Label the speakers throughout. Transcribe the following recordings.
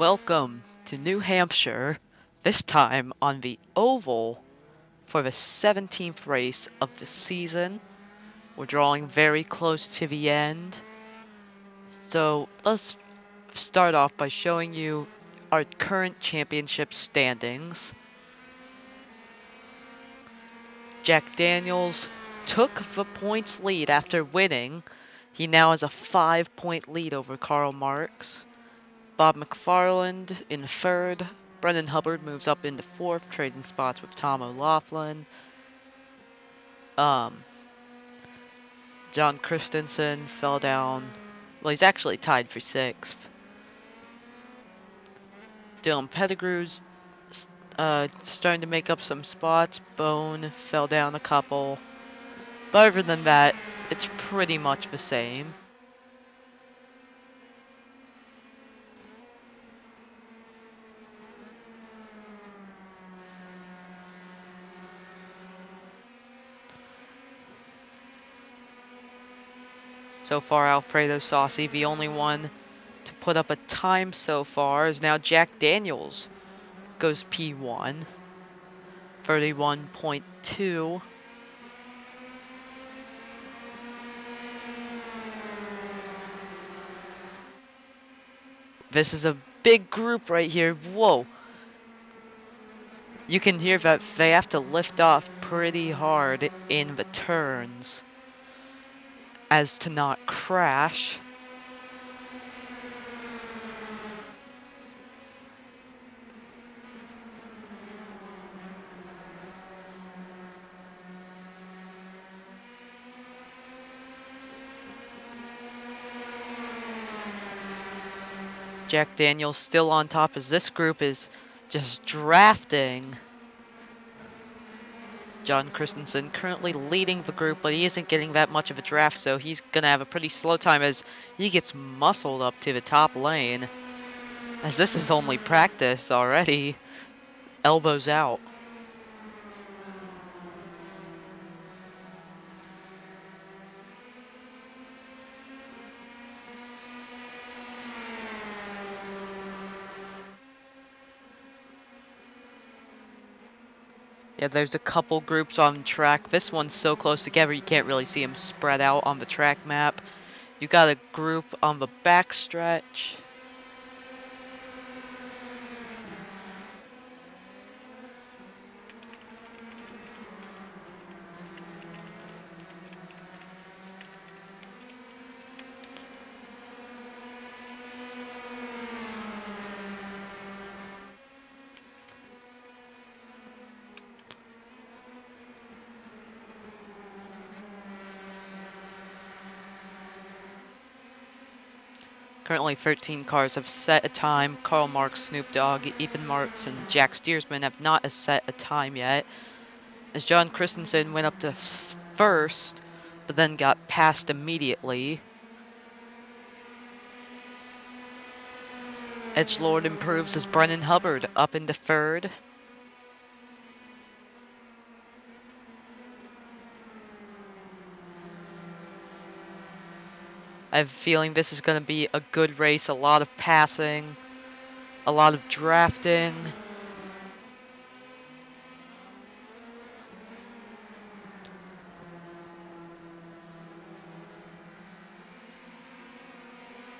Speaker 1: Welcome to New Hampshire, this time on the oval for the 17th race of the season. We're drawing very close to the end. So let's start off by showing you our current championship standings. Jack Daniels took the points lead after winning. He now has a 5-point lead over Karl Marx. Bob McFarland in third. Brendan Hubbard moves up into fourth, trading spots with Tom O'Laughlin. John Christensen fell down. Well, he's actually tied for sixth. Dylan Pettigrew's starting to make up some spots. Bone fell down a couple. But other than that, it's pretty much the same. So far, Alfredo Saucy, the only one to put up a time so far, is now Jack Daniels. Goes P1. 31.2. This is a big group right here. Whoa. You can hear that they have to lift off pretty hard in the turns as to not crash. Jack Daniels still on top as this group is just drafting. John Christensen currently leading the group, but he isn't getting that much of a draft, so he's going to have a pretty slow time as he gets muscled up to the top lane. As this is only practice already. Elbows out. Yeah, there's a couple groups on track. This one's so close together you can't really see them spread out on the track map. You got a group on the back stretch. Currently 13 cars have set a time. Karl Marx, Snoop Dogg, Ethan Martz, and Jack Steersman have not set a time yet. As John Christensen went up to first, but then got passed immediately. Edgelord improves as Brendan Hubbard up into third. I have a feeling this is going to be a good race. A lot of passing, a lot of drafting.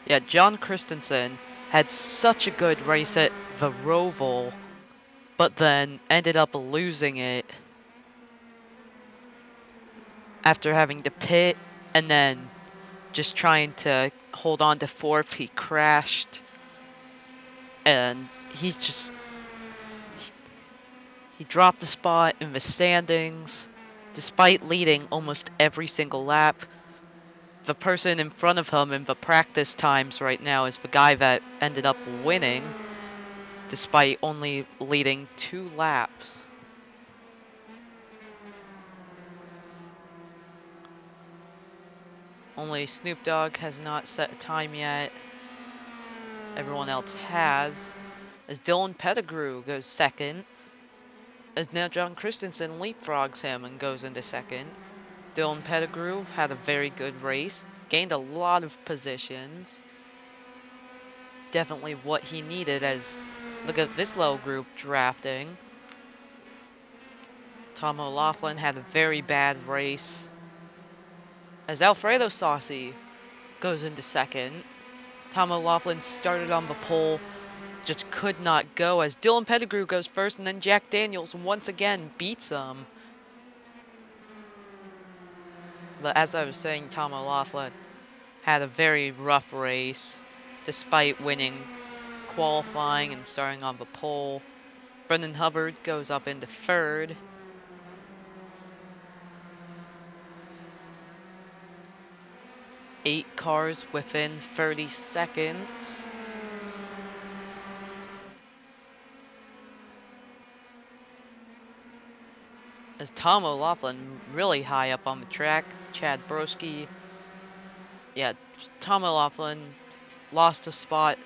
Speaker 1: Yeah, John Christensen had such a good race at the Roval, but then ended up losing it after having to pit and then just trying to hold on to fourth. He crashed and he dropped a spot in the standings despite leading almost every single lap. The person in front of him in the practice times right now is the guy that ended up winning despite only leading 2 laps. Only Snoop Dogg has not set a time yet. Everyone else has. As Dylan Pettigrew goes second. As now John Christensen leapfrogs him and goes into second. Dylan Pettigrew had a very good race. Gained a lot of positions. definitely what he needed, as look at this little group drafting. Tom O'Laughlin had a very bad race, as Alfredo Saucy goes into second. Tom O'Laughlin started on the pole, just could not go, as Dylan Pettigrew goes first, and then Jack Daniels once again beats him. But as I was saying, Tom O'Laughlin had a very rough race, despite winning qualifying and starting on the pole. Brendan Hubbard goes up into third. Eight cars within 30 seconds. As Tom O'Laughlin really high up on the track. Chad Broski. Yeah, Tom O'Laughlin lost a spot.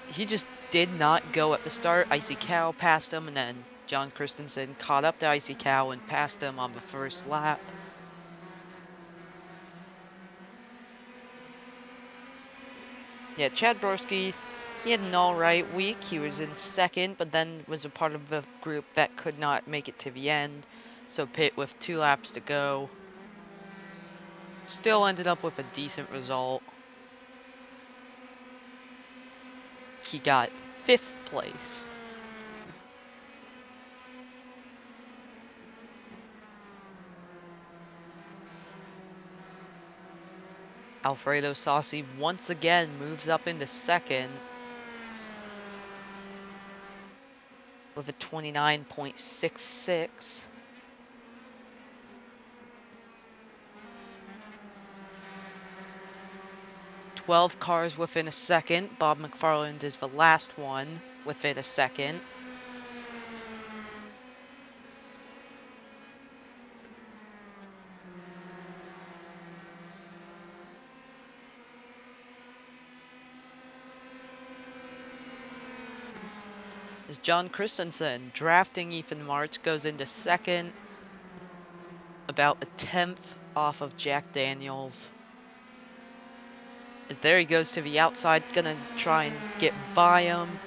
Speaker 1: He just did not go at the start. Icy Cow passed him, and then John Christensen caught up to Icy Cow and passed him on the first lap. Yeah, Chad Broski, he had an alright week. He was in second, but then was a part of the group that could not make it to the end. So pit with 2 laps to go. Still ended up with a decent result. He got 5th place. Alfredo Saucy once again moves up into second with a 29.66. "12 cars within a second. Bob McFarland is the last one within a second. As John Christensen, drafting Ethan March, goes into second, about a 10th off of Jack Daniels. As there he goes to the outside, gonna try and get by him.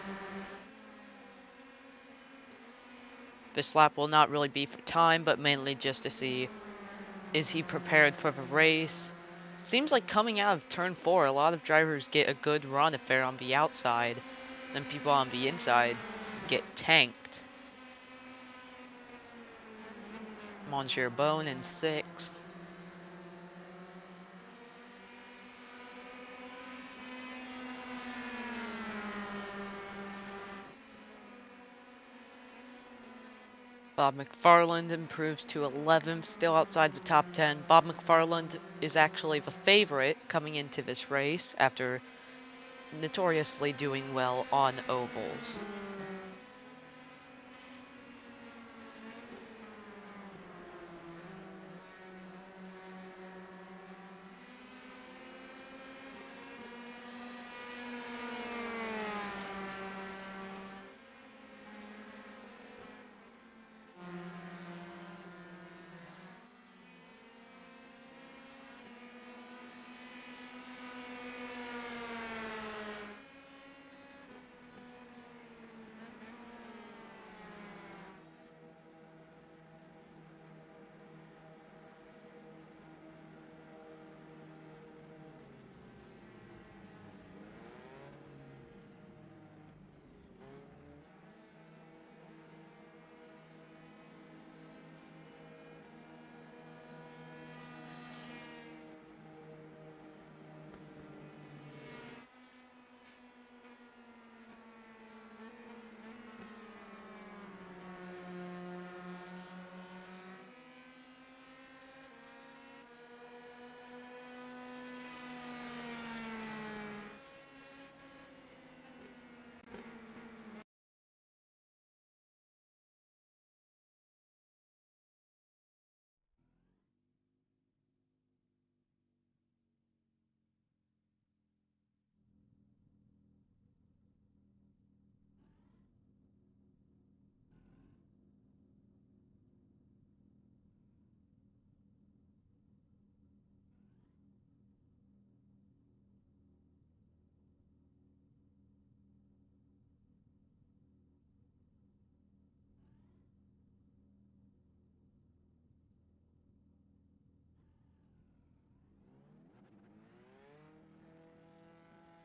Speaker 1: This lap will not really be for time, but mainly just to see, is he prepared for the race? Seems like coming out of turn 4, a lot of drivers get a good run if they're on the outside. Then people on the inside get tanked. Monsieur Bone in 6th. Bob McFarland improves to 11th, still outside the top 10. Bob McFarland is actually the favorite coming into this race after notoriously doing well on ovals.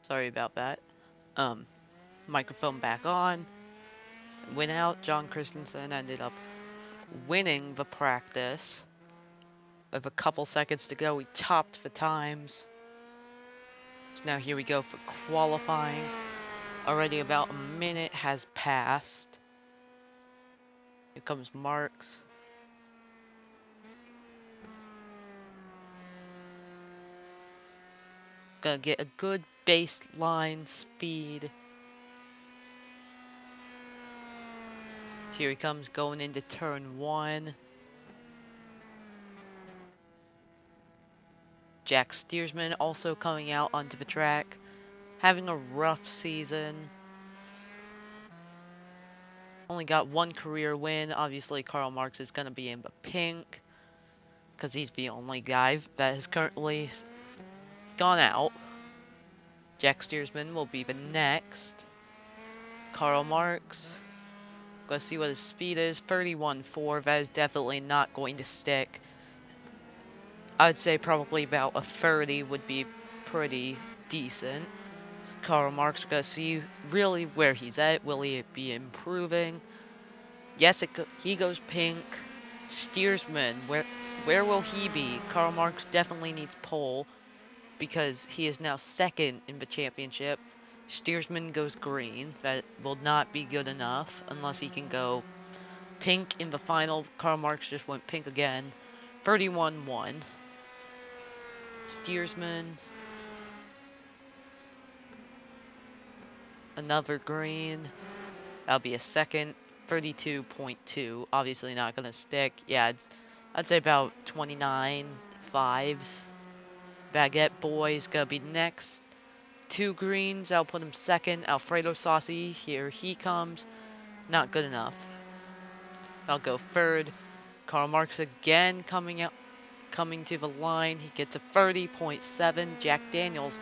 Speaker 1: Sorry about that. Um, Microphone back on. Went out. John Christensen ended up winning the practice. With a couple seconds to go, he topped the times. So now here we go for qualifying. Already about a minute has passed. Here comes Marks. Gonna get a good baseline speed. So here he comes going into turn 1. Jack Steersman also coming out onto the track. Having a rough season. Only got one career win. Obviously, Karl Marx is going to be in the pink. Because he's the only guy that has currently gone out. Jack Steersman will be the next. Karl Marx. Gonna see what his speed is. 31.4. That is definitely not going to stick. I'd say probably about a 30 would be pretty decent. So Karl Marx, gonna see really where he's at. Will he be improving? Yes, he goes pink. Steersman, where will he be? Karl Marx definitely needs pole because he is now second in the championship. Steersman goes green. That will not be good enough unless he can go pink in the final. Karl Marx just went pink again. 31-1. Steersman. Another green. That'll be a second. 32.2. Obviously not going to stick. Yeah, I'd say about 29 fives. Baguette Boy's going to be next. 2 greens. I'll put him second. Alfredo Saucy. Here he comes. Not good enough. I'll go third. Karl Marx again coming to the line. He gets a 30.7. Jack Daniels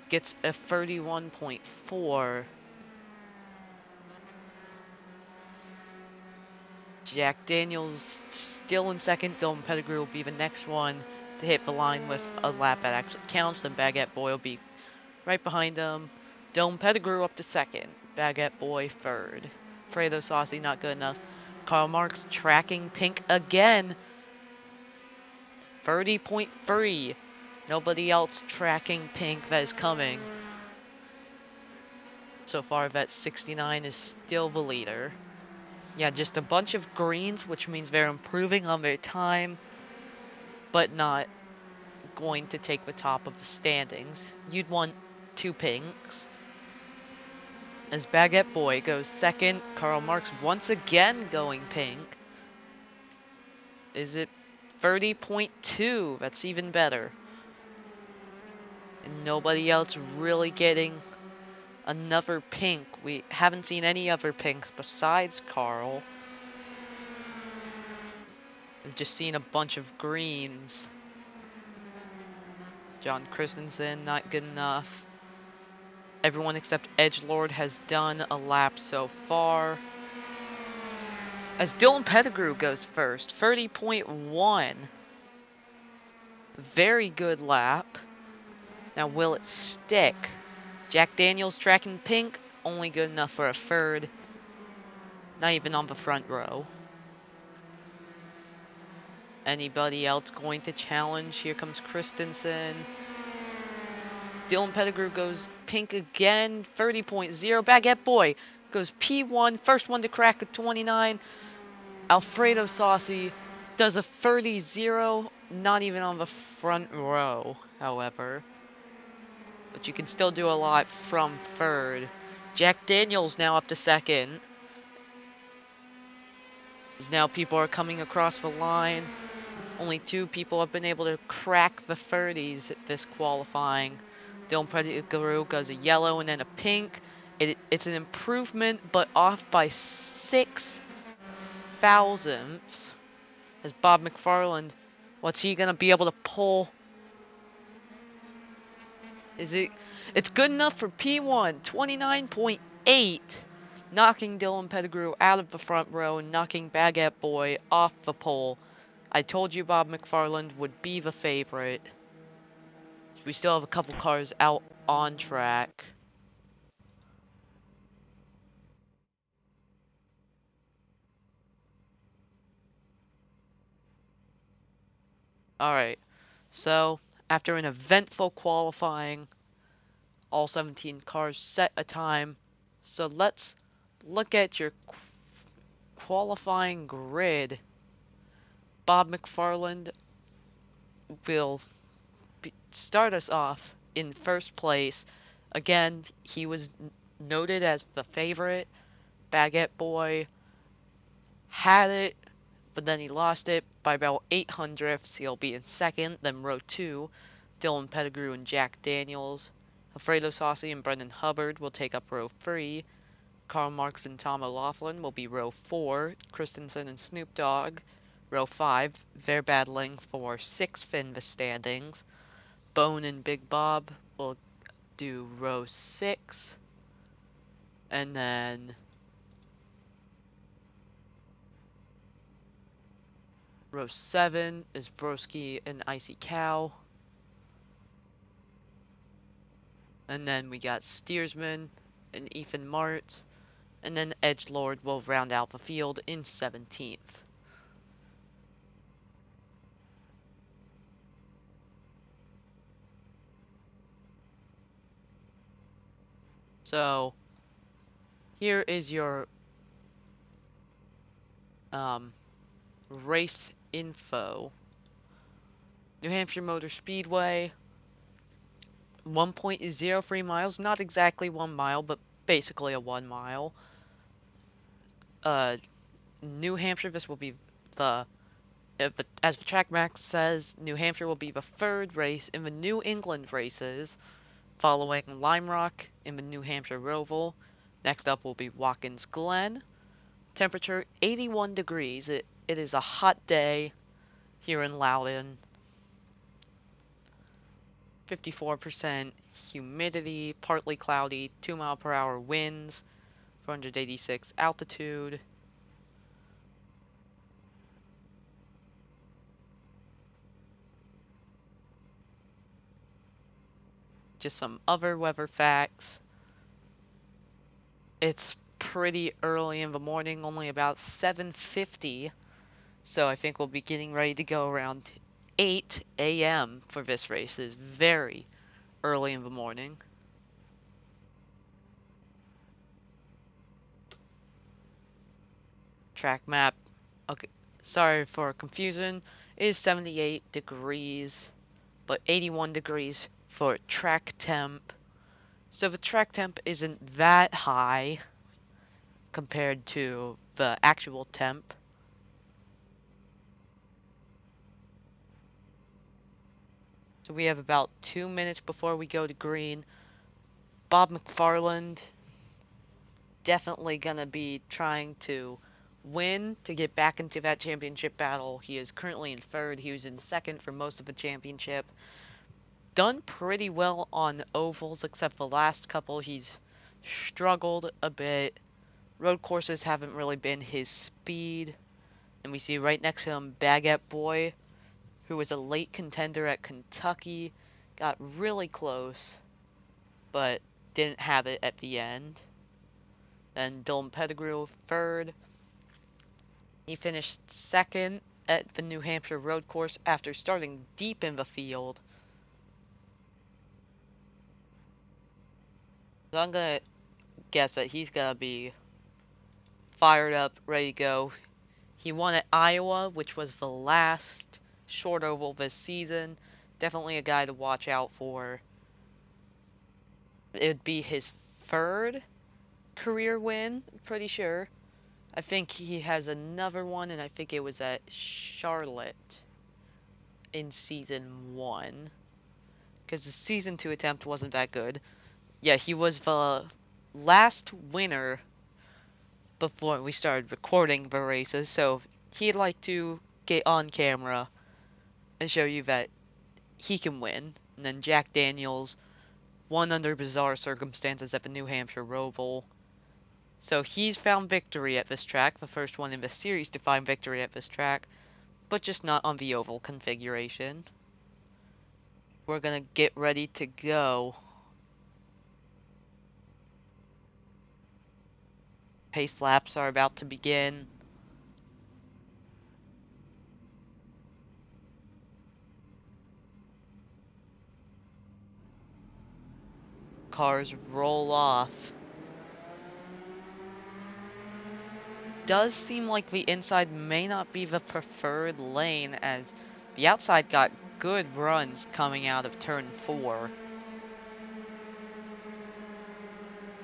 Speaker 1: gets a 31.4. Jack Daniels still in second. Dylan Pettigrew will be the next one to hit the line with a lap that actually counts. Then Baguette Boy will be right behind him. Dylan Pettigrew up to second. Baguette Boy third. Fredo Saucy not good enough. Karl Marx tracking pink again. 30.3. Nobody else tracking pink that is coming. So far, Vet 69 is still the leader. Yeah, just a bunch of greens, which means they're improving on their time, but not going to take the top of the standings. You'd want 2 pinks. As Baguette Boy goes second, Karl Marx once again going pink. Is it 30.2? That's even better. And nobody else really getting another pink. We haven't seen any other pinks besides Karl. We've just seen a bunch of greens. John Christensen, not good enough. Everyone except Edgelord has done a lap so far. As Dylan Pettigrew goes first, 30.1. Very good lap. Now will it stick? Jack Daniels tracking pink, only good enough for a third. Not even on the front row. Anybody else going to challenge? Here comes Christensen. Dylan Pettigrew goes pink again, 30.0. Baguette Boy goes P1, first one to crack a 29. Alfredo Saucy does a 30.0, not even on the front row, however. But you can still do a lot from third. Jack Daniels now up to second. As now people are coming across the line. Only 2 people have been able to crack the 30s at this qualifying. Dylan Pettigrew goes a yellow and then a pink. It's an improvement, but off by 6 thousandths. As Bob McFarland, what's he gonna be able to pull? It's good enough for P1, 29.8. Knocking Dylan Pettigrew out of the front row and knocking Baguette Boy off the pole. I told you Bob McFarland would be the favorite. We still have a couple cars out on track. Alright, so after an eventful qualifying, all 17 cars set a time. So let's look at your qualifying grid. Bob McFarland will start us off in first place. Again, he was noted as the favorite. Baguette Boy had it, but then he lost it by about 8 hundredths. He'll be in second. Then row 2, Dylan Pettigrew and Jack Daniels. Alfredo Saucy and Brendan Hubbard will take up row 3. Karl Marx and Tom O'Laughlin will be row 4. Christensen and Snoop Dogg, row 5. They're battling for 6th in the standings. Bone and Big Bob will do row 6. And then row 7 is Broski and Icy Cow. And then we got Steersman and Ethan Mart. And then Edgelord will round out the field in 17th. So, here is your race info. New Hampshire Motor Speedway, 1.03 miles, not exactly 1 mile, but basically a 1 mile. New Hampshire, this will be the, as the track max says, New Hampshire will be the 3rd race in the New England races, following Lime Rock in the New Hampshire Roval. Next up will be Watkins Glen. Temperature 81 degrees. It is a hot day here in Loudon. 54% humidity, partly cloudy, 2-mile-per-hour winds, 486 altitude. Just some other weather facts. It's pretty early in the morning, only about 7:50, so I think we'll be getting ready to go around 8 a.m. for this race. It's very early in the morning. Track map, okay, sorry for confusion, is 78 degrees, but 81 degrees for track temp. So the track temp isn't that high compared to the actual temp. So we have about 2 minutes before we go to green. Bob McFarland definitely gonna be trying to win to get back into that championship battle. He is currently in 3rd. He was in 2nd for most of the championship. Done pretty well on ovals, except the last couple he's struggled a bit. Road courses haven't really been his speed. And we see right next to him Baguette Boy, who was a late contender at Kentucky. Got really close, but didn't have it at the end. Then Dylan Pettigrew, 3rd. He finished 2nd at the New Hampshire road course after starting deep in the field. So I'm gonna guess that he's gonna be fired up, ready to go. He won at Iowa, which was the last short oval this season. Definitely a guy to watch out for. It would be his 3rd career win, pretty sure. I think he has another one, and I think it was at Charlotte in season 1. Because the season 2 attempt wasn't that good. Yeah, he was the last winner before we started recording the races, so he'd like to get on camera and show you that he can win. And then Jack Daniels won under bizarre circumstances at the New Hampshire Roval. So he's found victory at this track, the first one in the series to find victory at this track, but just not on the oval configuration. We're gonna get ready to go. pace laps are about to begin. Cars roll off. Does seem like the inside may not be the preferred lane, as the outside got good runs coming out of turn 4.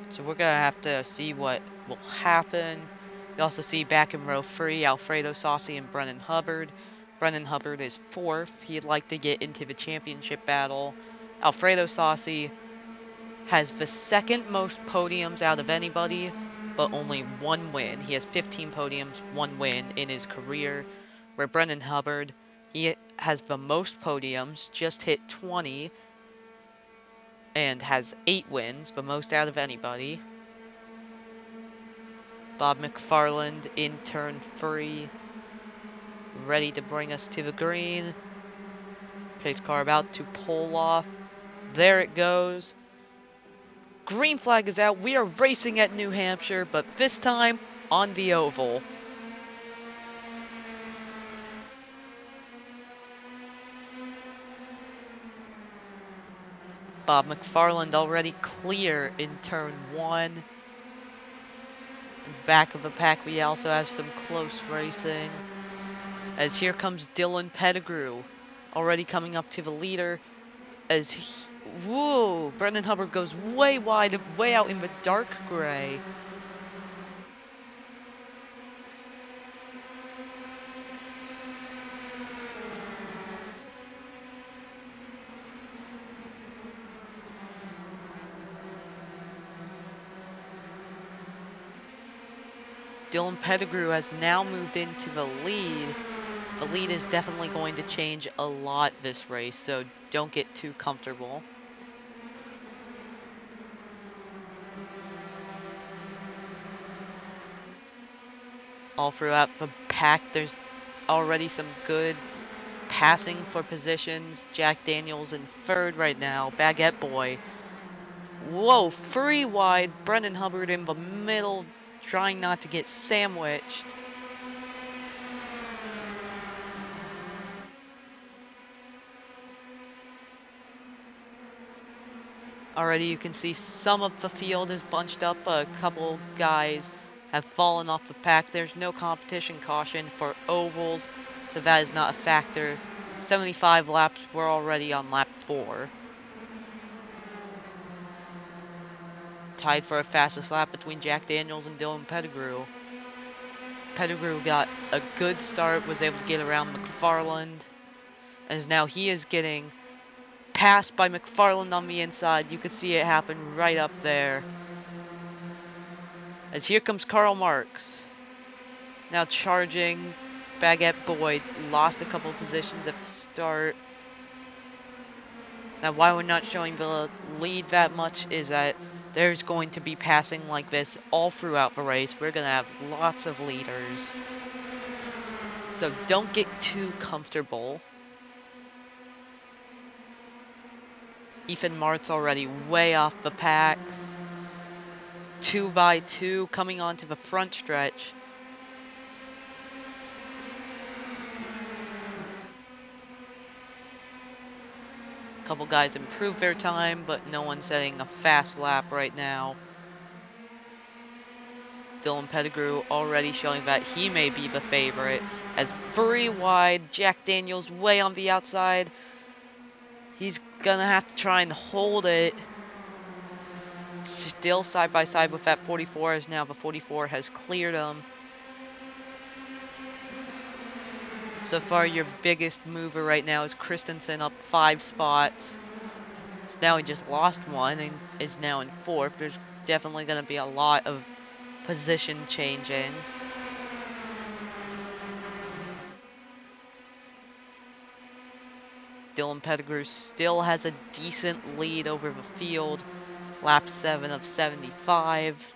Speaker 1: So we're gonna have to see what will happen. You also see back in row 3, Alfredo Saucy and Brennan Hubbard. Brennan Hubbard is 4th. He'd like to get into the championship battle. Alfredo Saucy has the second most podiums out of anybody, but only 1 win. He has 15 podiums, 1 win in his career. Where Brennan Hubbard, he has the most podiums, just hit 20, and has 8 wins, the most out of anybody. Bob McFarland in turn 3, ready to bring us to the green. Pace car about to pull off. There it goes. Green flag is out. We are racing at New Hampshire, but this time on the oval. Bob McFarland already clear in turn 1. Back of the pack, we also have some close racing. As here comes Dylan Pettigrew, already coming up to the leader. As he, whoa, Brendan Hubbard goes way wide, way out in the dark gray. Dylan Pettigrew has now moved into the lead. The lead is definitely going to change a lot this race, so don't get too comfortable. All throughout the pack, there's already some good passing for positions. Jack Daniels in 3rd right now. Baguette Boy. Whoa, 3 wide. Brendan Hubbard in the middle, trying not to get sandwiched. Already you can see some of the field is bunched up. A couple guys have fallen off the pack. There's no competition caution for ovals, so that is not a factor. 75 laps, we're already on lap 4. Tied for a fastest lap between Jack Daniels and Dylan Pettigrew. Pettigrew got a good start, was able to get around McFarland, as now he is getting passed by McFarland on the inside. You could see it happen right up there. As here comes Karl Marx. Now charging. Baguette Boyd lost a couple positions at the start. Now why we're not showing the lead that much is that there's going to be passing like this all throughout the race. We're going to have lots of leaders. So don't get too comfortable. Ethan Mart's already way off the pack. 2 by 2 coming onto the front stretch. A couple guys improved their time, but no one's setting a fast lap right now. Dylan Pettigrew already showing that he may be the favorite. As 3 wide, Jack Daniels way on the outside. He's gonna have to try and hold it. Still side by side with that 44, as now the 44 has cleared him. So far, your biggest mover right now is Christensen up 5 spots. So now he just lost 1 and is now in 4th. There's definitely going to be a lot of position changing. Dylan Pettigrew still has a decent lead over the field. Lap 7 of 75.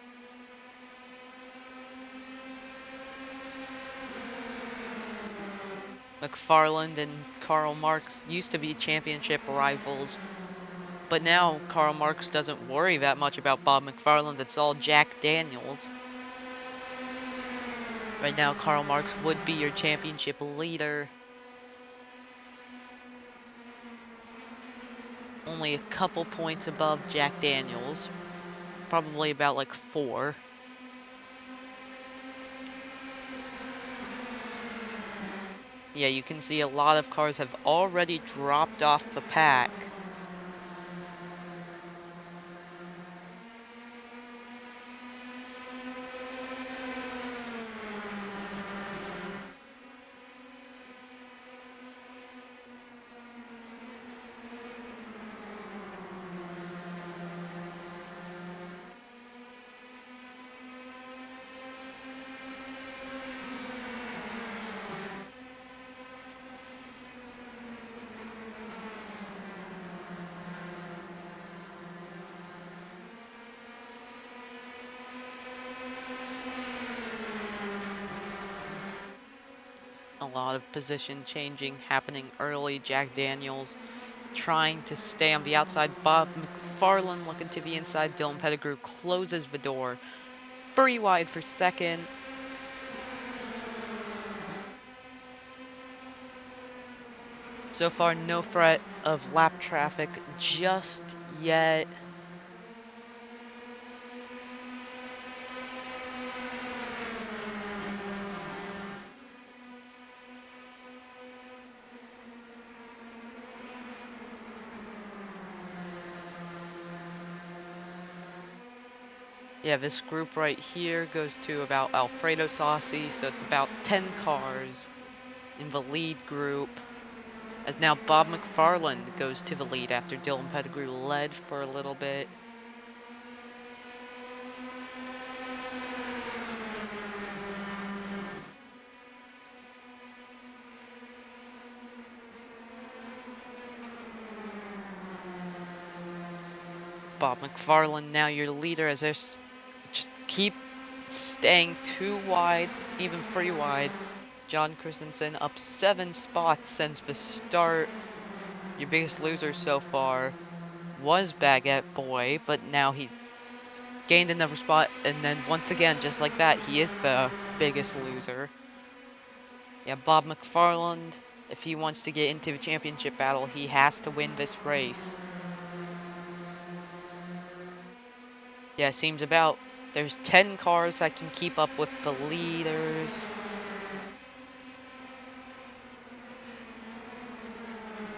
Speaker 1: McFarland and Karl Marx used to be championship rivals, but now Karl Marx doesn't worry that much about Bob McFarland. It's all Jack Daniels. Right now, Karl Marx would be your championship leader. Only a couple points above Jack Daniels. Probably about like 4. Yeah, you can see a lot of cars have already dropped off the pack. A lot of position changing happening early. Jack Daniels trying to stay on the outside. Bob McFarland looking to the inside. Dylan Pettigrew closes the door. 3 wide for second. So far, no threat of lap traffic just yet. Yeah, this group right here goes to about Alfredo Saucy, so it's about 10 cars in the lead group. As now Bob McFarland goes to the lead after Dylan Pettigrew led for a little bit. Bob McFarland now your leader as they just keep staying 2 wide, even 3 wide. John Christensen up 7 spots since the start. Your biggest loser so far was Baguette Boy, but now he gained another spot, and then once again, just like that, he is the biggest loser. Yeah, Bob McFarland, if he wants to get into the championship battle, he has to win this race. Yeah, seems about there's 10 cars that can keep up with the leaders.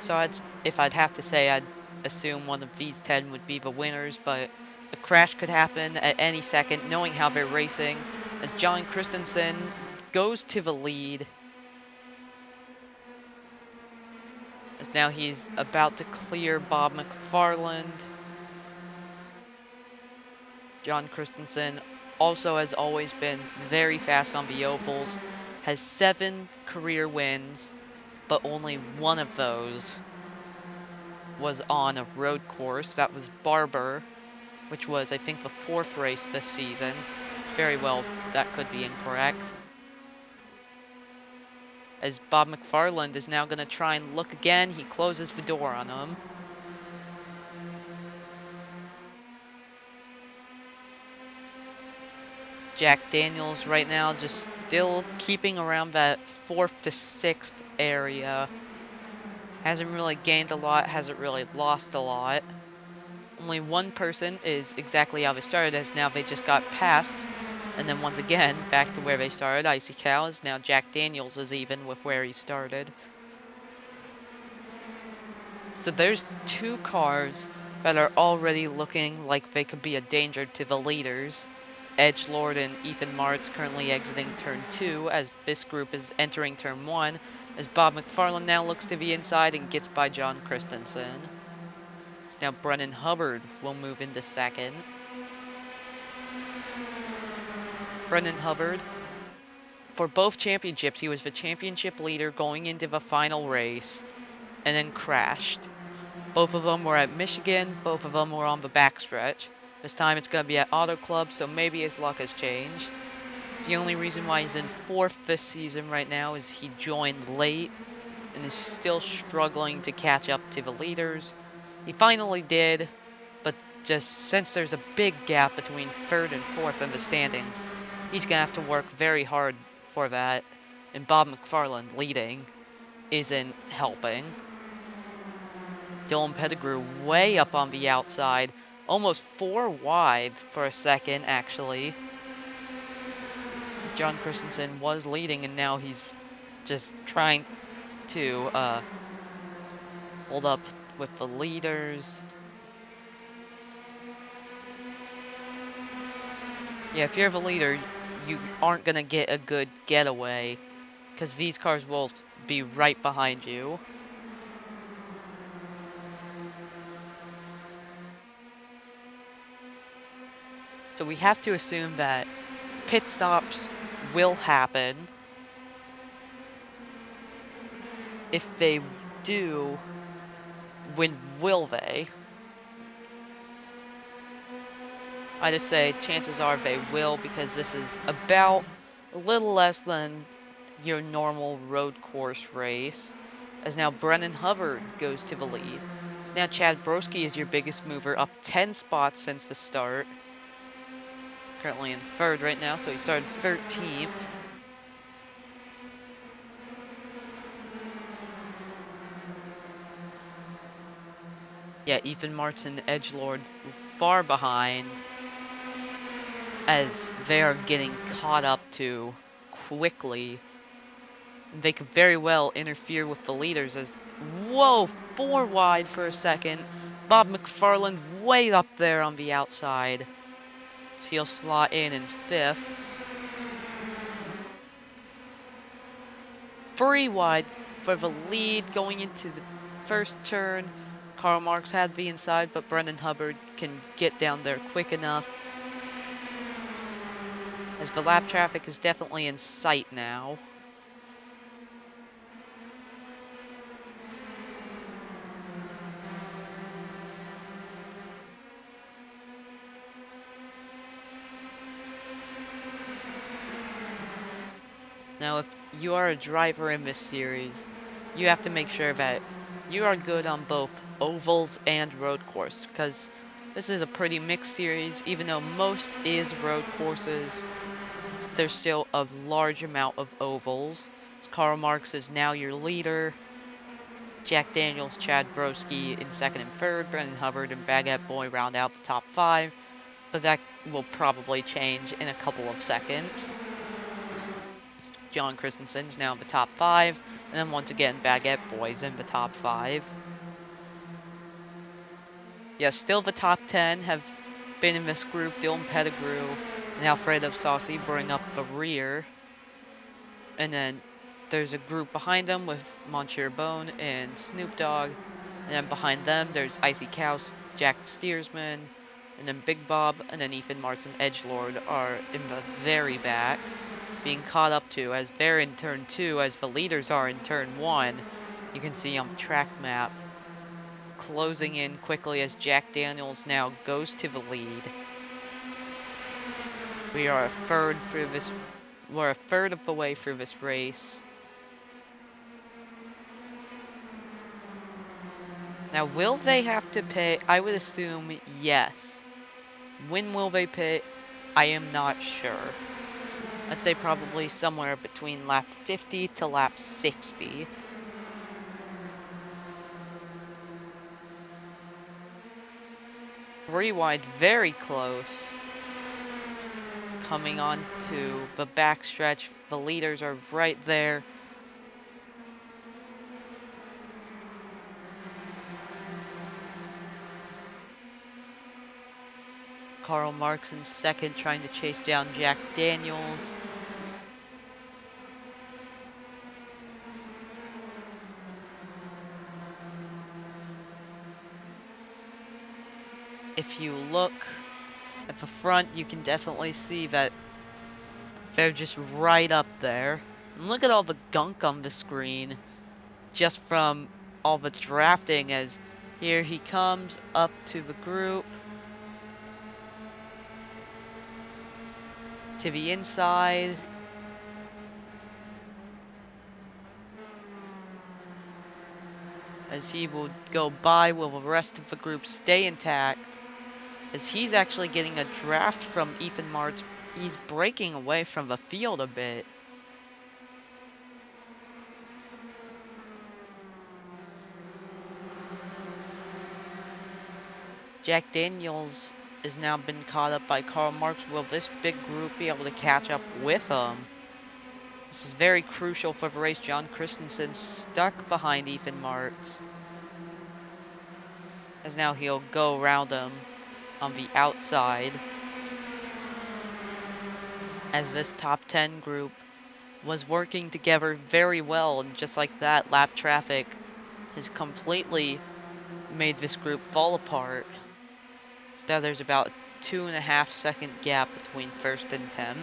Speaker 1: So if I'd have to say, I'd assume one of these 10 would be the winners, but a crash could happen at any second, knowing how they're racing, as John Christensen goes to the lead. As now he's about to clear Bob McFarland. John Christensen also has always been very fast on the ovals, has 7 career wins, but only one of those was on a road course. That was Barber, which was, I think, the 4th race this season. Very well, that could be incorrect. As Bob McFarland is now going to try and look again, he closes the door on him. Jack Daniels right now just still keeping around that 4th to 6th area. Hasn't really gained a lot, hasn't really lost a lot. Only one person is exactly how they started, as now they just got passed. And then once again, back to where they started. Icy Cows, now Jack Daniels is even with where he started. So there's 2 cars that are already looking like they could be a danger to the leaders. Edgelord and Ethan Martz currently exiting turn 2 as this group is entering turn 1, as Bob McFarland now looks to the inside and gets by John Christensen. So now Brennan Hubbard will move into second. Brennan Hubbard, for both championships, he was the championship leader going into the final race and then crashed. Both of them were at Michigan, both of them were on the backstretch. This time it's going to be at Auto Club, so maybe his luck has changed. The only reason why he's in 4th this season right now is he joined late and is still struggling to catch up to the leaders. He finally did, but just since there's a big gap between 3rd and 4th in the standings, he's going to have to work very hard for that, and Bob McFarland leading isn't helping. Dylan Pettigrew way up on the outside, almost 4 wide for a second, actually. John Christensen was leading, and now he's just trying to hold up with the leaders. Yeah, if you're the leader, you aren't going to get a good getaway, because these cars will be right behind you. So we have to assume that pit stops will happen. If they do, when will they? I just say chances are they will, because this is about a little less than your normal road course race. As now Brennan Hubbard goes to the lead. So now Chad Broski is your biggest mover, up 10 spots since the start. Currently in third right now, so he started 13th. Yeah, Ethan Martin, Edgelord far behind, as they are getting caught up to quickly. They could very well interfere with the leaders as, whoa, 4 wide for a second. Bob McFarland way up there on the outside. So he'll slot in 5th. 3 wide for the lead going into the first turn. Karl Marx had the inside, but Brendan Hubbard can get down there quick enough, as the lap traffic is definitely in sight now. Now, if you are a driver in this series, you have to make sure that you are good on both ovals and road course, because this is a pretty mixed series. Even though most is road courses, there's still a large amount of ovals. Karl Marx is now your leader. Jack Daniels, Chad Broski in second and third. Brendan Hubbard and Baguette Boy round out the top 5. But that will probably change in a couple of seconds. John Christensen's now in the top 5. And then once again, Baguette Boy's in the top 5. Yeah, still the top 10 have been in this group. Dylan Pettigrew and Alfredo Saucy bring up the rear. And then there's a group behind them with Monsieur Bone and Snoop Dogg. And then behind them, there's Icy Cows, Jack Steersman, and then Big Bob, and then Ethan Martin Edgelord are in the very back, being caught up to as they're in turn 2, as the leaders are in turn 1. You can see on the track map, closing in quickly as Jack Daniels now goes to the lead. We're a third of the way through this race. Now, will they have to pit? I would assume yes. When will they pit? I am not sure. I'd say probably somewhere between lap 50 to lap 60. Three wide, very close. Coming on to the backstretch, the leaders are right there. Karl Marx in second, trying to chase down Jack Daniels. If you look at the front, you can definitely see that they're just right up there. And look at all the gunk on the screen, just from all the drafting, as here he comes up to the group. To the inside. As he will go by, will the rest of the group stay intact? As he's actually getting a draft from Ethan Martz. He's breaking away from the field a bit. Jack Daniels has now been caught up by Karl Marx. Will this big group be able to catch up with him? This is very crucial for the race. John Christensen stuck behind Ethan Martz, as now he'll go around him on the outside, as this top 10 group was working together very well, and just like that, lap traffic has completely made this group fall apart. So now there's about a 2.5 second gap between first and 10th.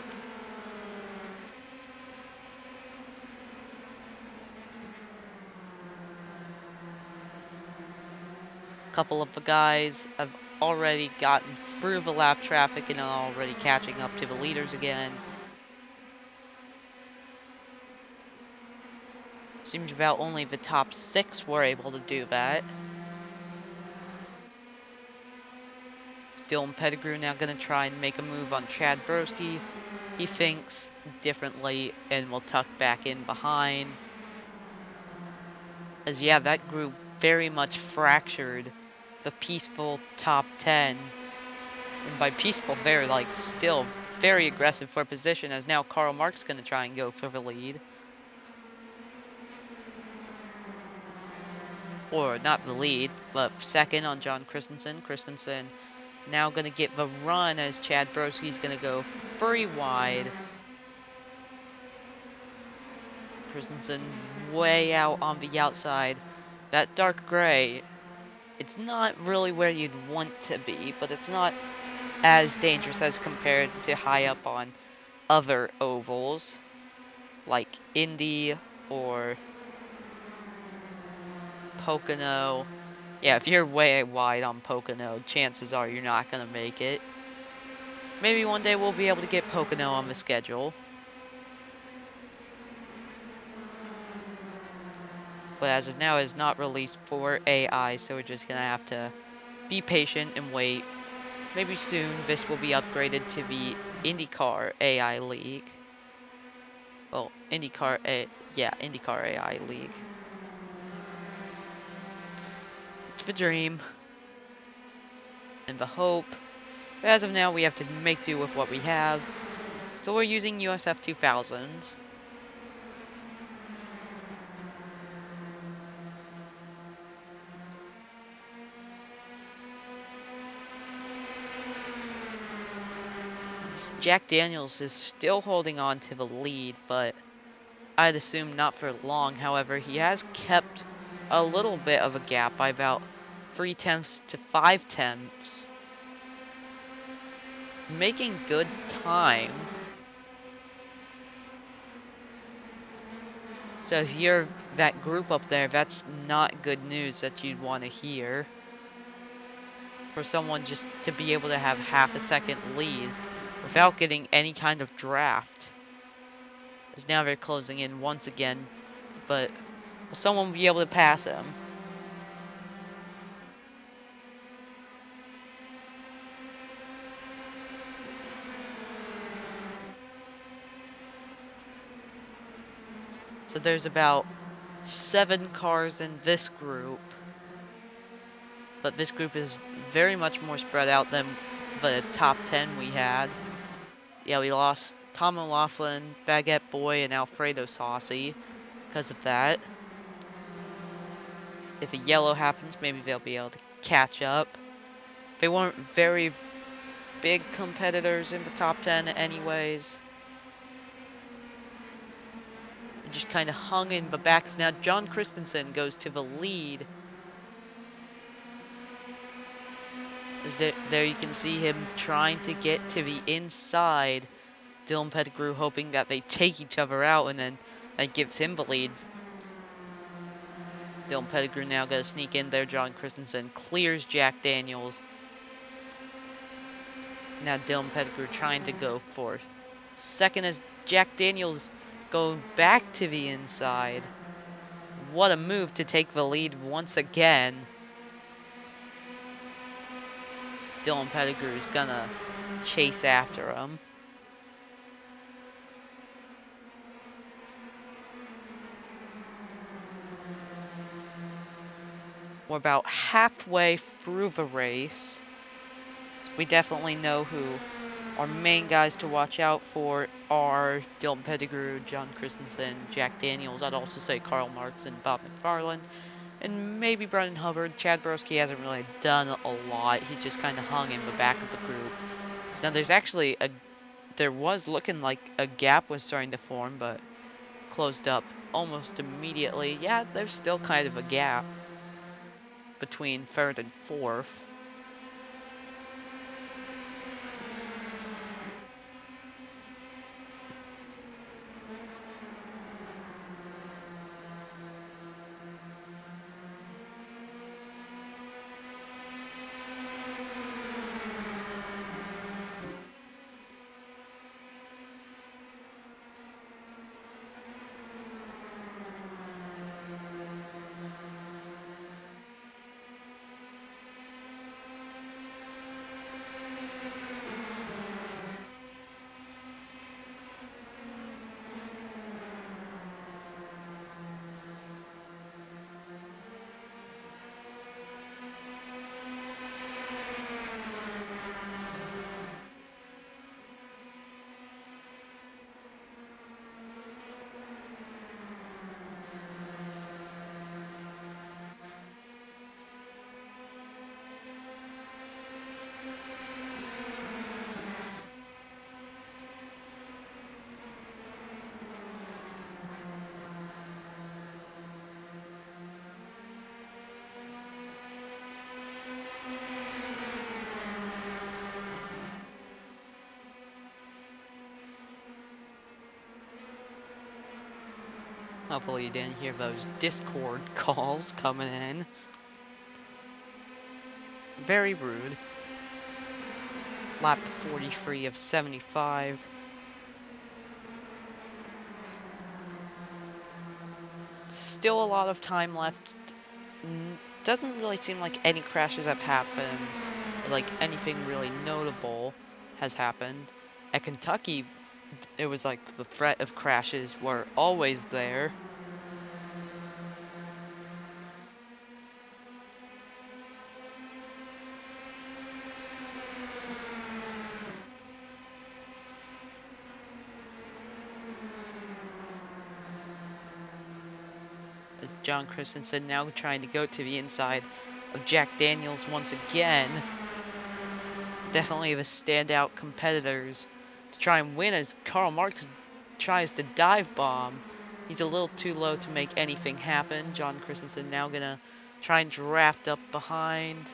Speaker 1: A couple of the guys have already gotten through the lap traffic and are already catching up to the leaders again. Seems about only the top 6 were able to do that. Dylan Pettigrew now going to try and make a move on Chad Broski. He thinks differently and will tuck back in behind. As yeah, that group very much fractured the peaceful top 10. And by peaceful, they're like still very aggressive for position, as now Karl Marx going to try and go for the lead. Or not the lead, but second on John Christensen. Christensen now going to get the run as Chad Broski's going to go very wide. Christensen way out on the outside. That dark gray, it's not really where you'd want to be, but it's not as dangerous as compared to high up on other ovals, like Indy or Pocono. Yeah, if you're way wide on Pocono, chances are you're not going to make it. Maybe one day we'll be able to get Pocono on the schedule. But as of now, it's not released for AI, so we're just going to have to be patient and wait. Maybe soon this will be upgraded to the IndyCar AI League. Well, IndyCar AI League. It's the dream and the hope. But as of now, we have to make do with what we have. So we're using USF 2000s. Jack Daniels is still holding on to the lead, but I'd assume not for long. However, he has kept a little bit of a gap by about 0.3 to 0.5, making good time. So if you're that group up there, that's not good news that you'd want to hear. For someone just to be able to have half a second lead without getting any kind of draft. As now they're closing in once again, but will someone be able to pass him? So there's about 7 cars in this group, but this group is very much more spread out than the top 10 we had. Yeah, we lost Tom O'Laughlin, Baguette Boy, and Alfredo Saucy because of that. If a yellow happens, maybe they'll be able to catch up. They weren't very big competitors in the top 10 anyways. Just kind of hung in the backs. Now John Christensen goes to the lead. There you can see him trying to get to the inside. Dylan Pettigrew hoping that they take each other out, and then that gives him the lead. Dylan Pettigrew now going to sneak in there. John Christensen clears Jack Daniels. Now Dylan Pettigrew trying to go for second as Jack Daniels going back to the inside. What a move to take the lead once again. Dylan Pettigrew is gonna chase after him. We're about halfway through the race. we definitely know who our main guys to watch out for are Dylan Pettigrew, John Christensen, Jack Daniels. I'd also say Karl Marx and Bob McFarland. And maybe Brendan Hubbard. Chad Broski hasn't really done a lot. He's just kind of hung in the back of the group. Now there was looking like a gap was starting to form, but closed up almost immediately. Yeah, there's still kind of a gap between third and fourth. Hopefully you didn't hear those Discord calls coming in. Very rude. Lap 43 of 75. Still a lot of time left. Doesn't really seem like any crashes have happened, or like anything really notable has happened. At Kentucky, it was like the threat of crashes were always there. As John Christensen now trying to go to the inside of Jack Daniels once again. Definitely the standout competitors to try and win as Karl Marx tries to dive bomb. He's a little too low to make anything happen. John Christensen now gonna try and draft up behind.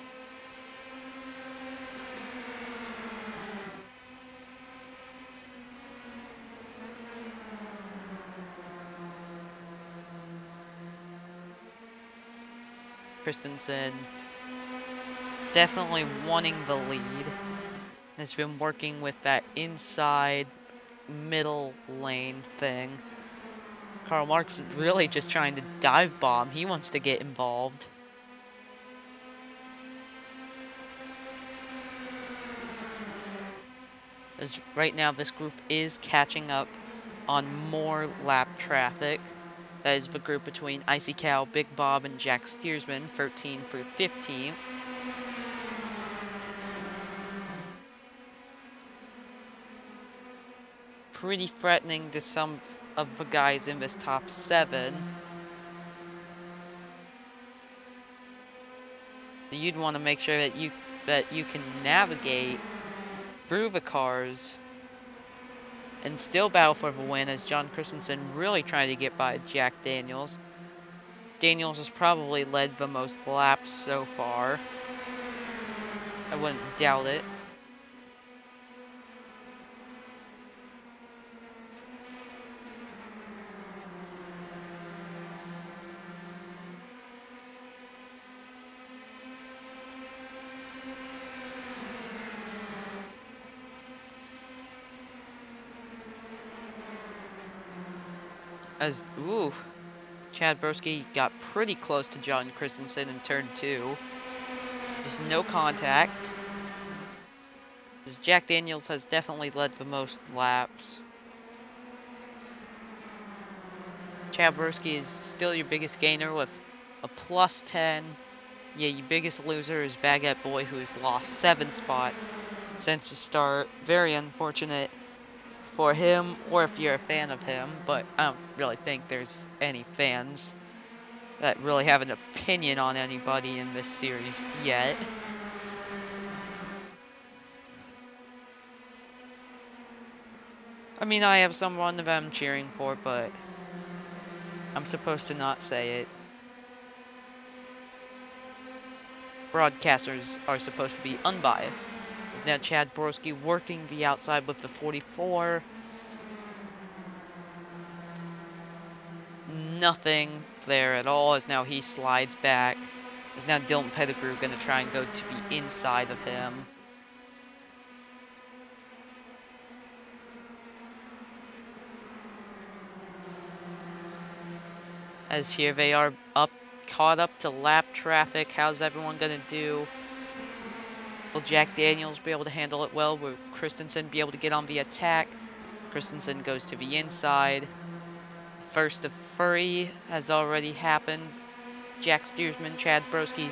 Speaker 1: Christensen definitely wanting the lead. Has been working with that inside middle lane thing. Karl Marx is really just trying to dive bomb. He wants to get involved. As right now this group is catching up on more lap traffic. That is the group between Icy Cow, Big Bob, and Jack Steersman, 13 through 15. Pretty threatening to some of the guys in this top 7. You'd want to make sure that you can navigate through the cars and still battle for the win, as John Christensen really trying to get by Jack Daniels. Daniels has probably led the most laps so far. I wouldn't doubt it. Chad Broski got pretty close to John Christensen in turn 2. Just no contact. As Jack Daniels has definitely led the most laps. Chad Broski is still your biggest gainer with a +10. Yeah, your biggest loser is Baguette Boy, who has lost 7 spots since the start. Very unfortunate for him, or if you're a fan of him, but I don't really think there's any fans that really have an opinion on anybody in this series yet. I mean, I have someone that I'm cheering for, but I'm supposed to not say it. Broadcasters are supposed to be unbiased. There's now Chad Broski working the outside with the 44. Nothing there at all, as now he slides back. As now Dylan Pettigrew gonna try and go to the inside of him. As here they are caught up to lap traffic. How's everyone gonna do? Will Jack Daniels be able to handle it well? Will Christensen be able to get on the attack? Christensen goes to the inside. First of Furry has already happened. Jack Steersman, Chad Broski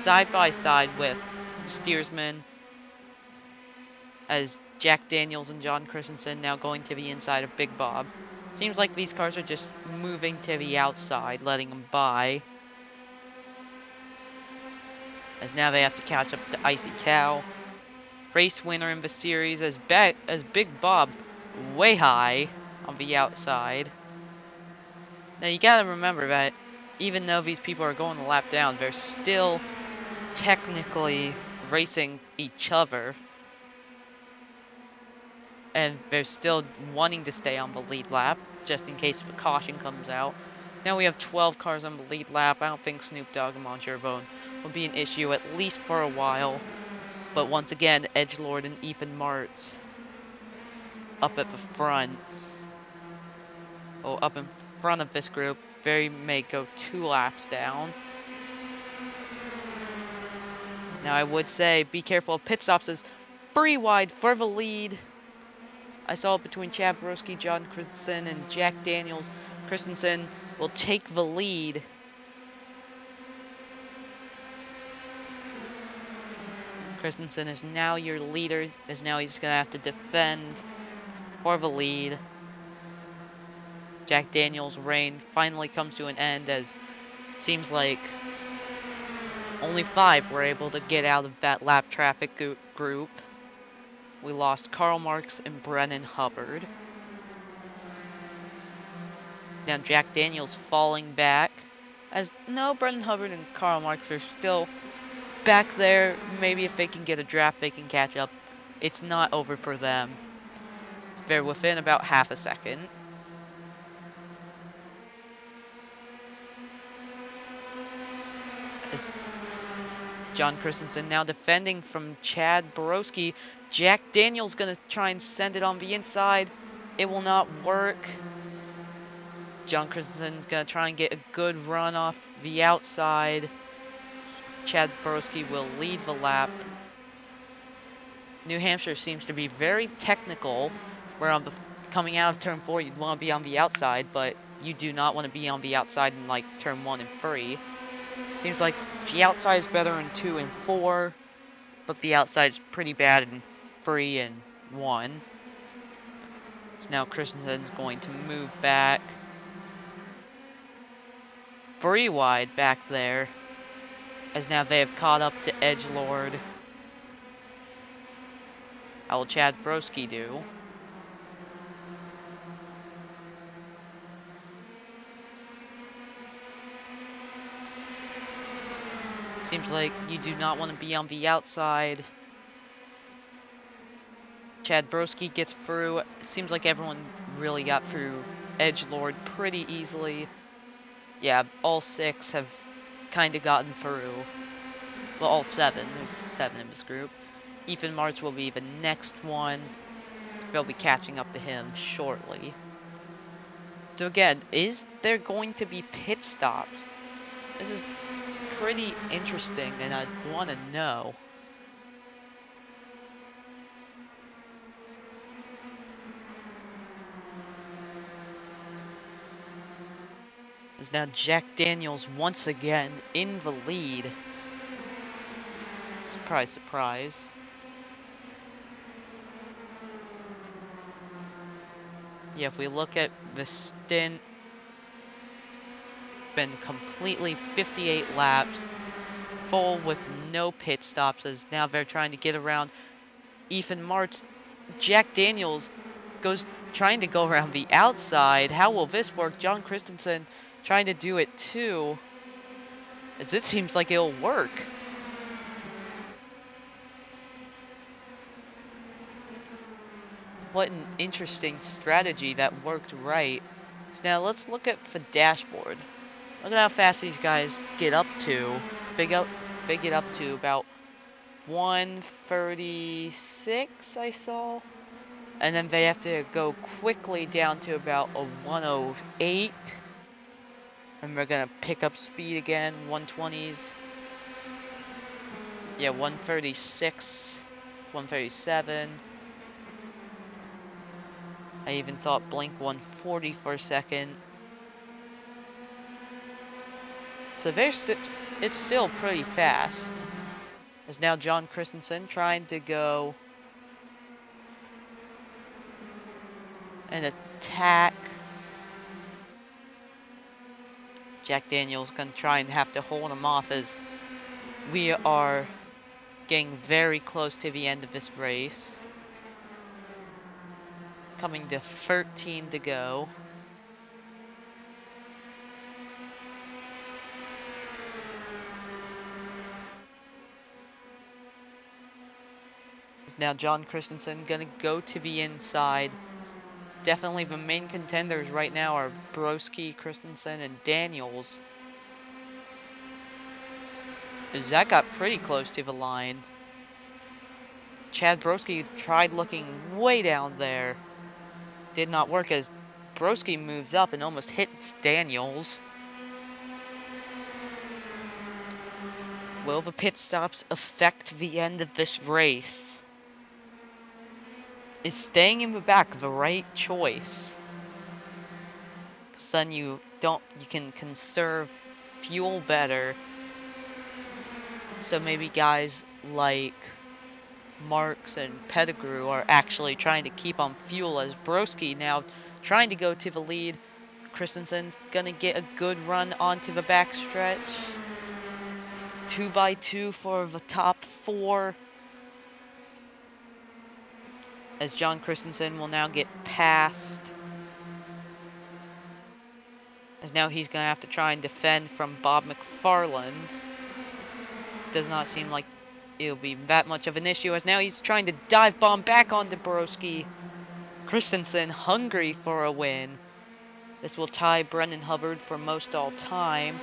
Speaker 1: side by side with Steersman, as Jack Daniels and John Christensen now going to the inside of Big Bob. Seems like these cars are just moving to the outside, letting them by. As now they have to catch up to Icy Cow. Race winner in the series as Big Bob way high on the outside. Now you gotta remember that even though these people are going a lap down, they're still technically racing each other. And they're still wanting to stay on the lead lap, just in case the caution comes out. Now we have 12 cars on the lead lap. I don't think Snoop Dogg and Monsieur Bone will be an issue, at least for a while. But once again, Edgelord and Ethan Martz up at the front. Oh, up in front of this group. Very may go 2 laps down. Now I would say, be careful of pit stops as Free wide for the lead. I saw it between Chad Broski, John Christensen, and Jack Daniels. Christensen will take the lead. Christensen is now your leader, as now he's going to have to defend for the lead. Jack Daniels' reign finally comes to an end, as seems like only 5 were able to get out of that lap traffic group. We lost Karl Marx and Brennan Hubbard. Now Jack Daniels falling back. As no, Brennan Hubbard and Karl Marx are still back there. Maybe if they can get a draft, they can catch up. It's not over for them. They're within about half a second. As John Christensen now defending from Chad Borowski. Jack Daniels gonna try and send it on the inside. It will not work. John Christensen's gonna try and get a good run off the outside. Chad Borowski will lead the lap. New Hampshire seems to be very technical, where on the coming out of turn 4 you'd want to be on the outside, but you do not want to be on the outside in like turn 1 and 3. Seems like the outside is better in 2 and 4, but the outside is pretty bad in 3 and 1. So now Christensen's going to move back. 3 wide back there, as now they have caught up to Edgelord. How will Chad Broski do? Seems like you do not want to be on the outside. Chad Broski gets through. It seems like everyone really got through Edgelord pretty easily. Yeah, all 6 have kind of gotten through. Well, all 7. There's 7 in this group. Ethan Martz will be the next one. They'll be catching up to him shortly. So again, is there going to be pit stops? This is pretty interesting, and I want to know. Is now Jack Daniels once again in the lead. Surprise, surprise. Yeah, if we look at the stint, been completely 58 laps, full with no pit stops, as now they're trying to get around Ethan Martz. Jack Daniels trying to go around the outside. How will this work? John Christensen trying to do it too. As it seems like it'll work. What an interesting strategy that worked right. So now let's look at the dashboard. Look at how fast these guys get up to. They get up to about 136, I saw. And then they have to go quickly down to about a 108. And they're gonna pick up speed again, 120s. Yeah, 136, 137. I even thought blink 140 for a second. So it's still pretty fast. As now John Christensen trying to go and attack. Jack Daniels gonna try and have to hold him off as we are getting very close to the end of this race. Coming to 13 to go. Now John Christensen gonna go to the inside. Definitely the main contenders right now are Broski, Christensen, and Daniels. As that got pretty close to the line. Chad Broski tried looking way down there. Did not work as Broski moves up and almost hits Daniels. Will the pit stops affect the end of this race? Is staying in the back the right choice? Because then you can conserve fuel better. So maybe guys like Marks and Pettigrew are actually trying to keep on fuel, as Broski now trying to go to the lead. Christensen's gonna get a good run onto the backstretch. 2x2 for the top 4. As John Christensen will now get passed. As now he's gonna have to try and defend from Bob McFarland. Does not seem like it'll be that much of an issue, as now he's trying to dive bomb back onto Broski. Christensen hungry for a win. This will tie Brendan Hubbard for most all time.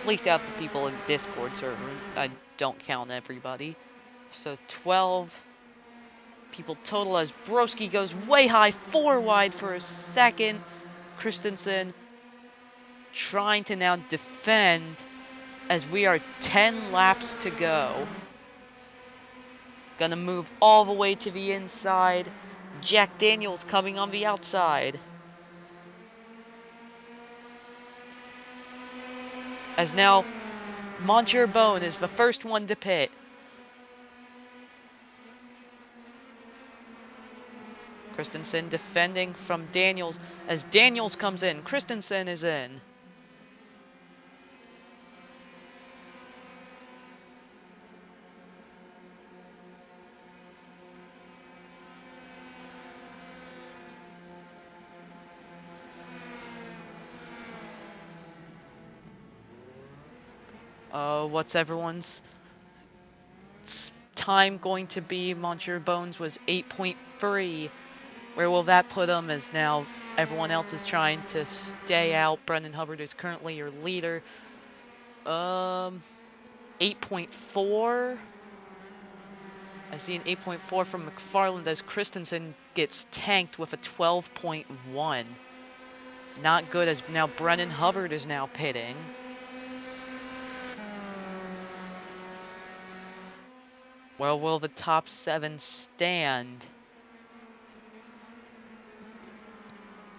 Speaker 1: At least out of the people in the Discord server. I don't count everybody. So 12 people total, as Broski goes way high, 4 wide for a second. Christensen trying to now defend as we are 10 laps to go. Gonna move all the way to the inside. Jack Daniels coming on the outside. As now Monsieur Bone is the first one to pit. Christensen defending from Daniels as Daniels comes in. Christensen is in. What's everyone's time going to be? Monsieur Bones was 8.3. Where will that put him, as now everyone else is trying to stay out? Brendan Hubbard is currently your leader. 8.4. I see an 8.4 from McFarland as Christensen gets tanked with a 12.1. Not good, as now Brendan Hubbard is now pitting. Well, will the top 7 stand?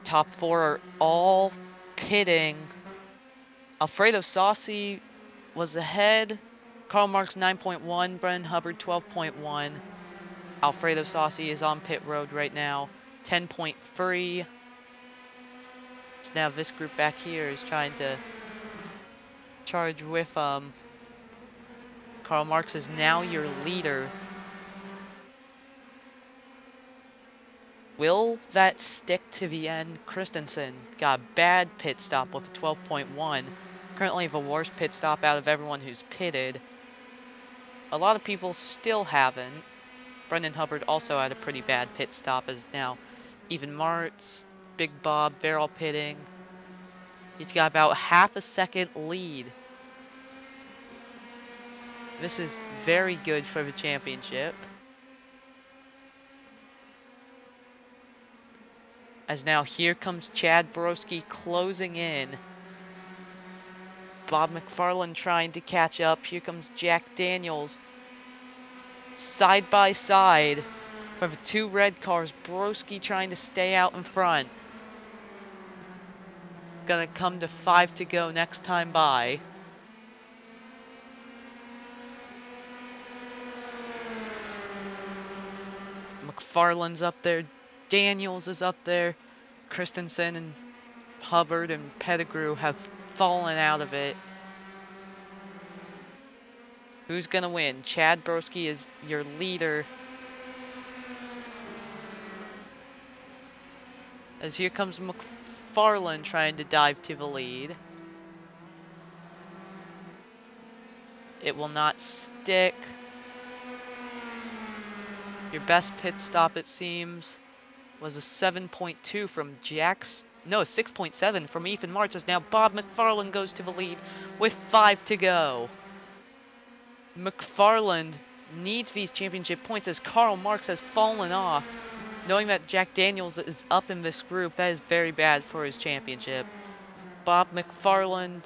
Speaker 1: Top 4 are all pitting. Alfredo Saucy was ahead. Karl Marx 9.1, Brennan Hubbard 12.1. Alfredo Saucy is on pit road right now, 10.3. So now this group back here is trying to charge with Karl Marx is now your leader. Will that stick to the end? Christensen got a bad pit stop with a 12.1. Currently the worst pit stop out of everyone who's pitted. A lot of people still haven't. Brendan Hubbard also had a pretty bad pit stop as now. Even Martz, Big Bob, they're all pitting. He's got about half a second lead. This is very good for the championship. As now here comes Chad Broski closing in. Bob McFarland trying to catch up. Here comes Jack Daniels. Side by side. For the two red cars, Broski trying to stay out in front. Gonna come to 5 to go next time by. McFarland's up there. Daniels is up there. Christensen and Hubbard and Pettigrew have fallen out of it. Who's gonna win? Chad Broski is your leader. As here comes McFarland trying to dive to the lead. It will not stick. Your best pit stop, it seems, was a 7.2 from Jack's. No, 6.7 from Ethan March, as now Bob McFarland goes to the lead with 5 to go. McFarland needs these championship points as Karl Marx has fallen off. Knowing that Jack Daniels is up in this group, that is very bad for his championship. Bob McFarland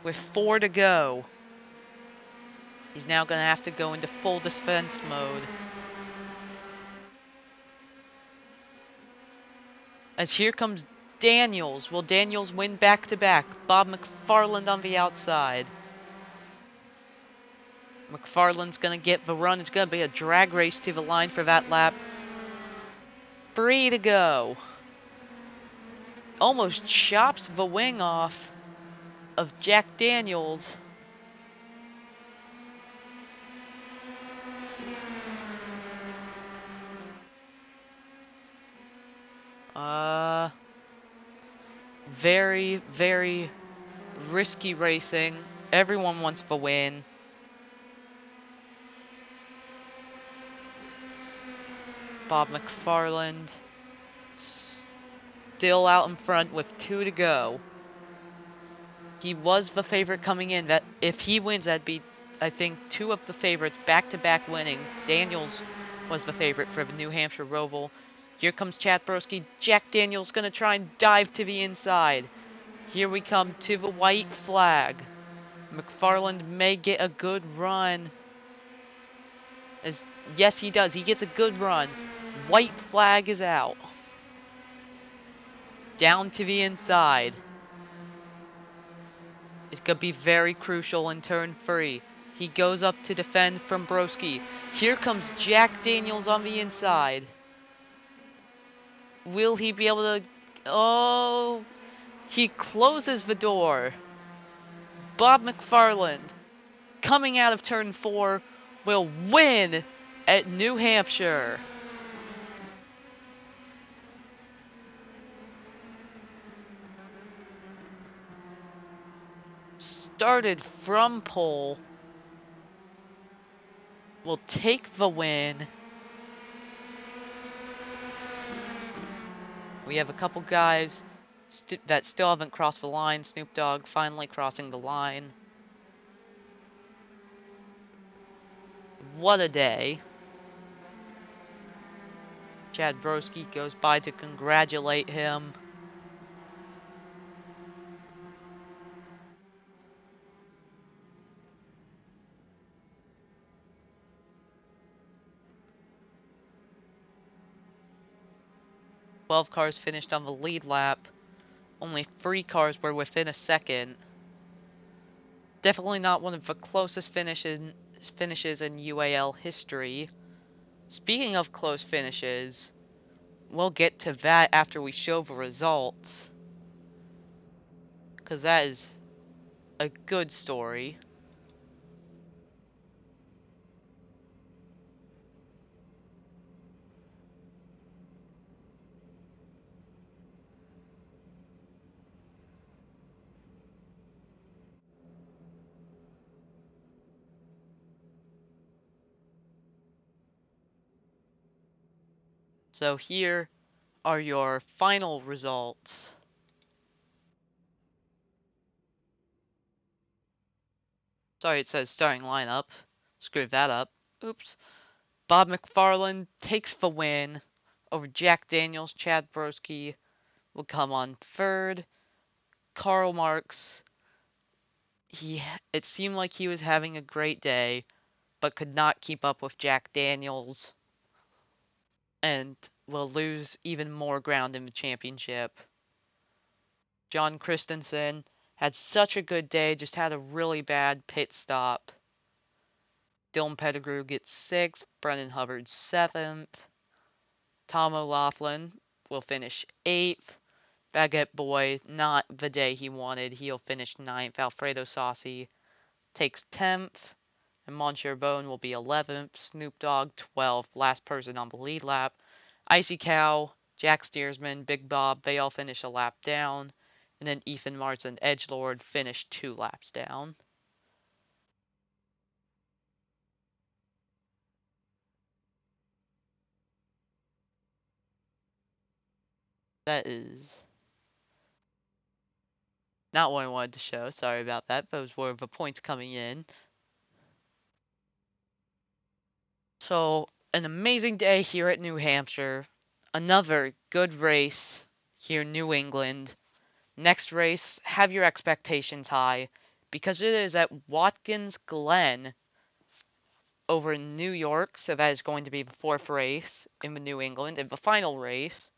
Speaker 1: with 4 to go. He's now going to have to go into full defense mode. As here comes Daniels. Will Daniels win back-to-back? Bob McFarland on the outside. McFarland's going to get the run. It's going to be a drag race to the line for that lap. 3 to go. Almost chops the wing off of Jack Daniels. Very, very risky racing. Everyone wants the win. Bob McFarland still out in front with 2 to go. He was the favorite coming in. That if he wins, that'd be, I think, 2 of the favorites back-to-back winning. Daniels was the favorite for the New Hampshire Roval. Here comes Chad Broski. Jack Daniels gonna try and dive to the inside. Here we come to the white flag. McFarland may get a good run. Yes, he does. He gets a good run. White flag is out. Down to the inside. It's going to be very crucial in turn 3. He goes up to defend from Broski. Here comes Jack Daniels on the inside. Will he be able to... Oh... He closes the door. Bob McFarland, coming out of turn 4, will win at New Hampshire. Started from pole. Will take the win. We have a couple guys that still haven't crossed the line. Snoop Dogg finally crossing the line. What a day. Chad Broski goes by to congratulate him. Twelve cars finished on the lead lap. Only 3 cars were within a second. Definitely not one of the closest finishes in UAL history. Speaking of close finishes, we'll get to that after we show the results, because that is a good story. So here are your final results. Sorry, it says starting lineup. Screwed that up. Oops. Bob McFarland takes the win over Jack Daniels. Chad Broski will come on third. Karl Marx, it seemed like he was having a great day, but could not keep up with Jack Daniels and will lose even more ground in the championship. John Christensen had such a good day, just had a really bad pit stop. Dylan Pettigrew gets 6th, Brennan Hubbard 7th. Tom O'Laughlin will finish 8th. Baguette Boy, not the day he wanted. He'll finish 9th. Alfredo Saucy takes 10th. And Monsieur Bone will be 11th. Snoop Dogg 12th. Last person on the lead lap. Icy Cow, Jack Steersman, Big Bob, they all finish a lap down. And then Ethan Martin and Edgelord finish 2 laps down. That is not what I wanted to show. Sorry about that. Those were the points coming in. So, an amazing day here at New Hampshire. Another good race here in New England. Next race, have your expectations high because it is at Watkins Glen over in New York. So that is going to be the 4th race in the New England and the final race.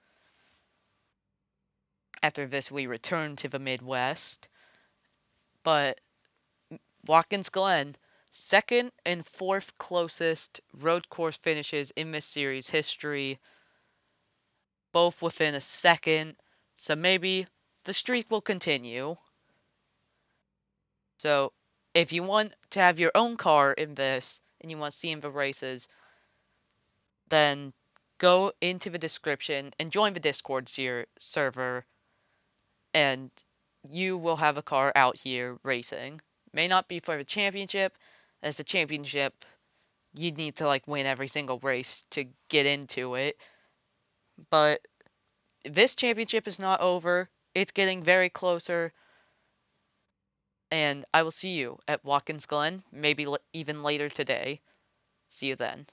Speaker 1: After this, we return to the Midwest. But Watkins Glen, 2nd and 4th closest road course finishes in this series history, both within a second. So maybe the streak will continue. So if you want to have your own car in this and you want to see in the races, then go into the description and join the Discord server, and you will have a car out here racing. May not be for the championship, as the championship you'd need to like win every single race to get into it. But this championship is not over. It's getting very closer, and I will see you at Watkins Glen, maybe even later today. See you then.